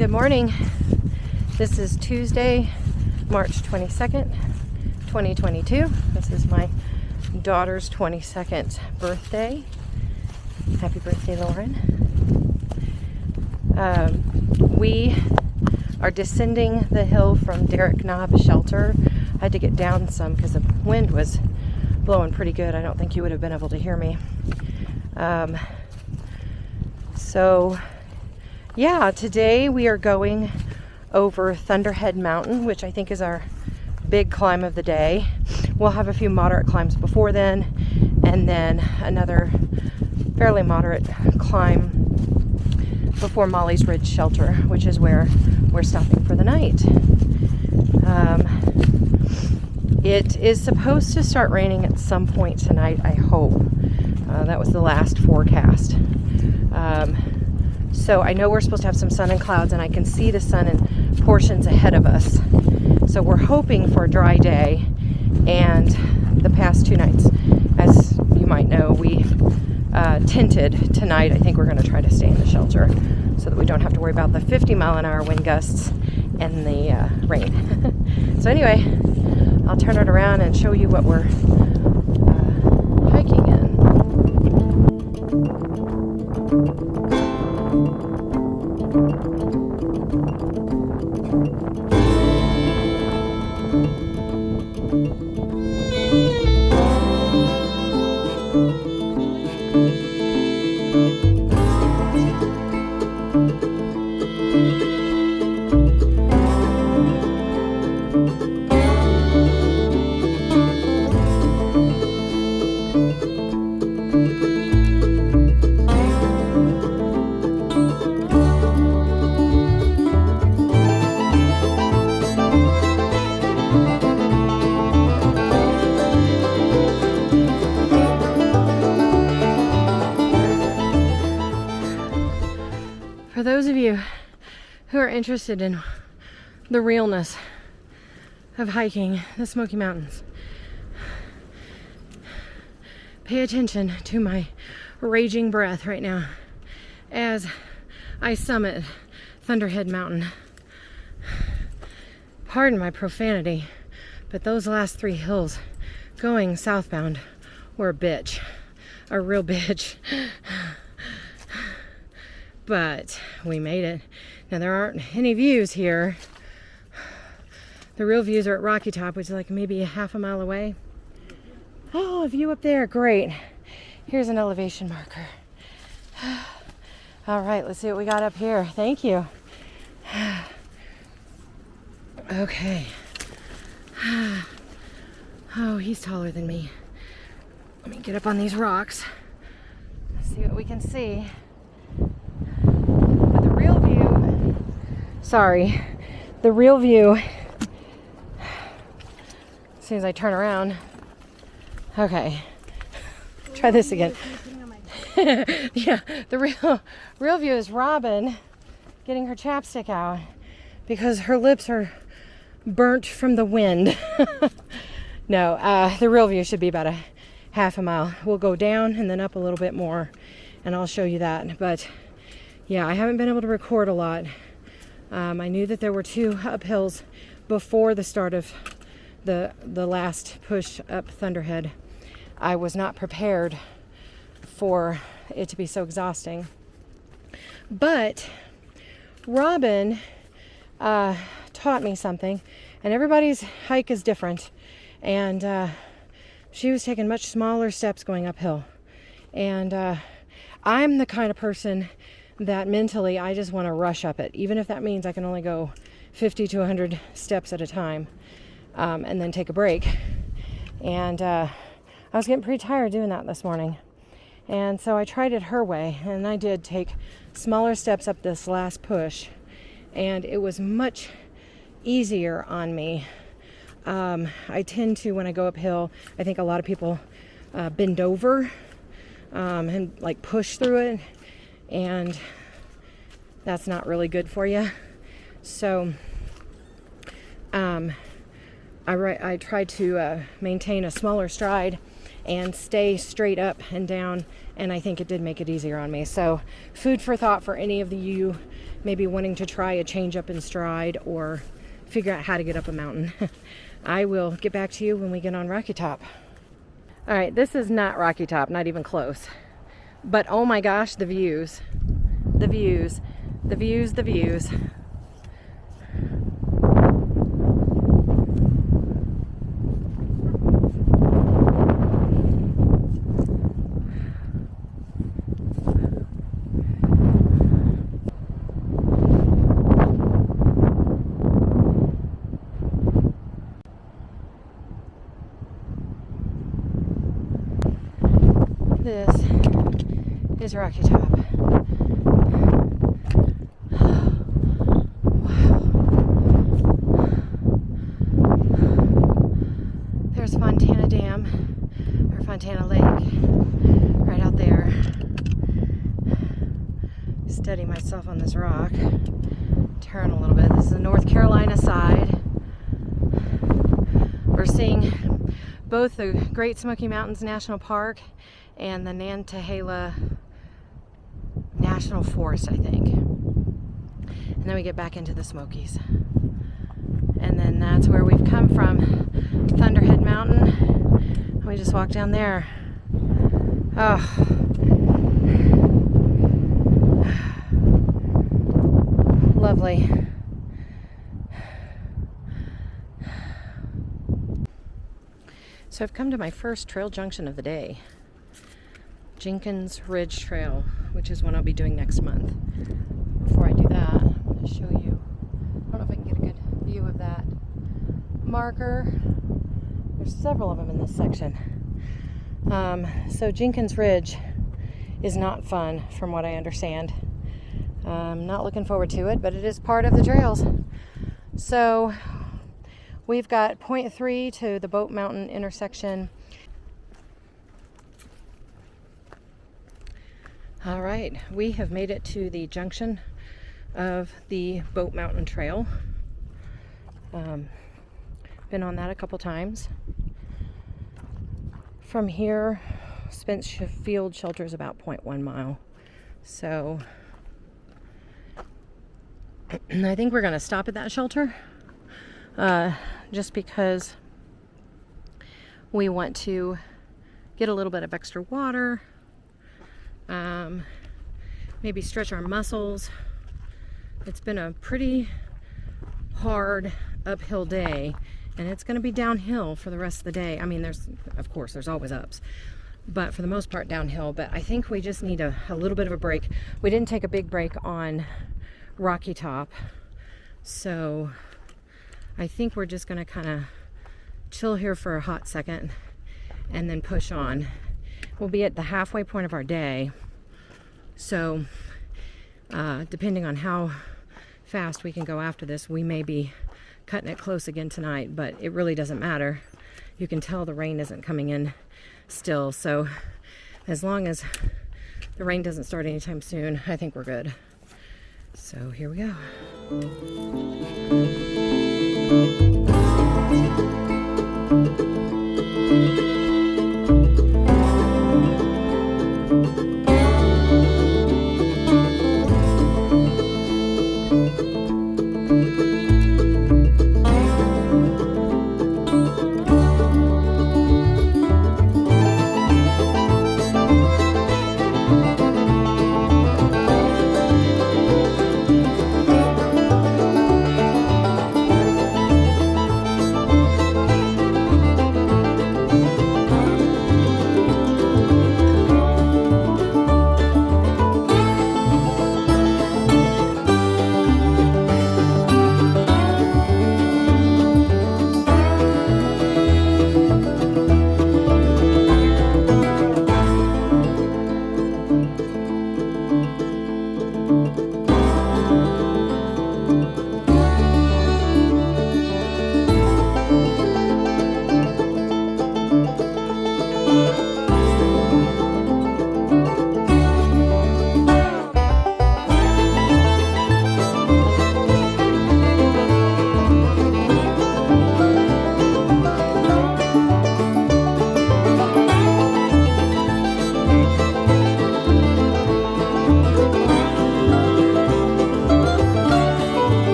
Good morning. This is Tuesday, March 22nd, 2022. This is my daughter's 22nd birthday. Happy birthday, Lauren. We are descending the hill from Derrick Knob Shelter. I had to get down some because the wind was blowing pretty good. I don't think you would have been able to hear me. Today we are going over Thunderhead Mountain, which I think is our big climb of the day. We'll have a few moderate climbs before then, and then another fairly moderate climb before Mollies Ridge Shelter, which is where we're stopping for the night. It is supposed to start raining at some point tonight, I hope. That was the last forecast. So I know we're supposed to have some sun and clouds, and I can see the sun in portions ahead of us. So we're hoping for a dry day. And the past 2 nights, as you might know, we tented. Tonight I think we're going to try to stay in the shelter so that we don't have to worry about the 50-mile-an-hour wind gusts and the rain. So anyway, I'll turn it around and show you what we're hiking in. For those of you who are interested in the realness of hiking the Smoky Mountains, pay attention to my raging breath right now as I summit Thunderhead Mountain. Pardon my profanity, but those last 3 hills going southbound were a bitch, a real bitch. But we made it. Now there aren't any views here. The real views are at Rocky Top, which is like maybe a half a mile away. Oh, a view up there, great. Here's an elevation marker. All right, let's see what we got up here. Thank you. Okay. Oh, he's taller than me. Let me get up on these rocks. Let's see what we can see. The real view, as soon as I turn around. Okay, try this again. Yeah, the real view is Robin getting her chapstick out because her lips are burnt from the wind. No, the real view should be about a half a mile. We'll go down and then up a little bit more, and I'll show you that. But yeah, I haven't been able to record a lot. I knew that there were 2 uphills before the start of the last push up Thunderhead. I was not prepared for it to be so exhausting. But Robin taught me something, and everybody's hike is different. And she was taking much smaller steps going uphill. And I'm the kind of person that mentally I just want to rush up it, even if that means I can only go 50 to 100 steps at a time, and then take a break. And I was getting pretty tired doing that this morning, and so I tried it her way, and I did take smaller steps up this last push, and it was much easier on me. I tend to, when I go uphill, I think a lot of people bend over and like push through it, and that's not really good for you. So I try to maintain a smaller stride and stay straight up and down and I think it did make it easier on me. So food for thought for any of you maybe wanting to try a change up in stride or figure out how to get up a mountain. I will get back to you when we get on Rocky Top. All right, this is not Rocky Top, not even close. But oh my gosh, the views. The views. The views, the views. This is Rocky Top. Wow. There's Fontana Dam, or Fontana Lake, right out there. Steady myself on this rock. Turn a little bit. This is the North Carolina side. We're seeing both the Great Smoky Mountains National Park and the Nantahala National Forest, I think. And then we get back into the Smokies. And then that's where we've come from, Thunderhead Mountain. We just walked down there. Oh. Lovely. So I've come to my first trail junction of the day. Jenkins Ridge Trail, which is one I'll be doing next month. Before I do that, I'm going to show you. I don't know if I can get a good view of that marker. There's several of them in this section. So Jenkins Ridge is not fun, from what I understand. I'm not looking forward to it, but it is part of the trails. So we've got 0.3 to the Boat Mountain intersection. All right, we have made it to the junction of the Boat Mountain Trail. Been on that a couple times. From here, Spence Field Shelter is about 0.1 mile. So I think we're going to stop at that shelter just because we want to get a little bit of extra water. Maybe stretch our muscles. It's been a pretty hard uphill day, and it's going to be downhill for the rest of the day. I mean, of course, there's always ups, but for the most part downhill. But I think we just need a little bit of a break. We didn't take a big break on Rocky Top, so I think we're just going to kind of chill here for a hot second and then push on. We'll be at the halfway point of our day, so depending on how fast we can go after this, we may be cutting it close again tonight, but it really doesn't matter. You can tell the rain isn't coming in still, so as long as the rain doesn't start anytime soon, I think we're good. So here we go.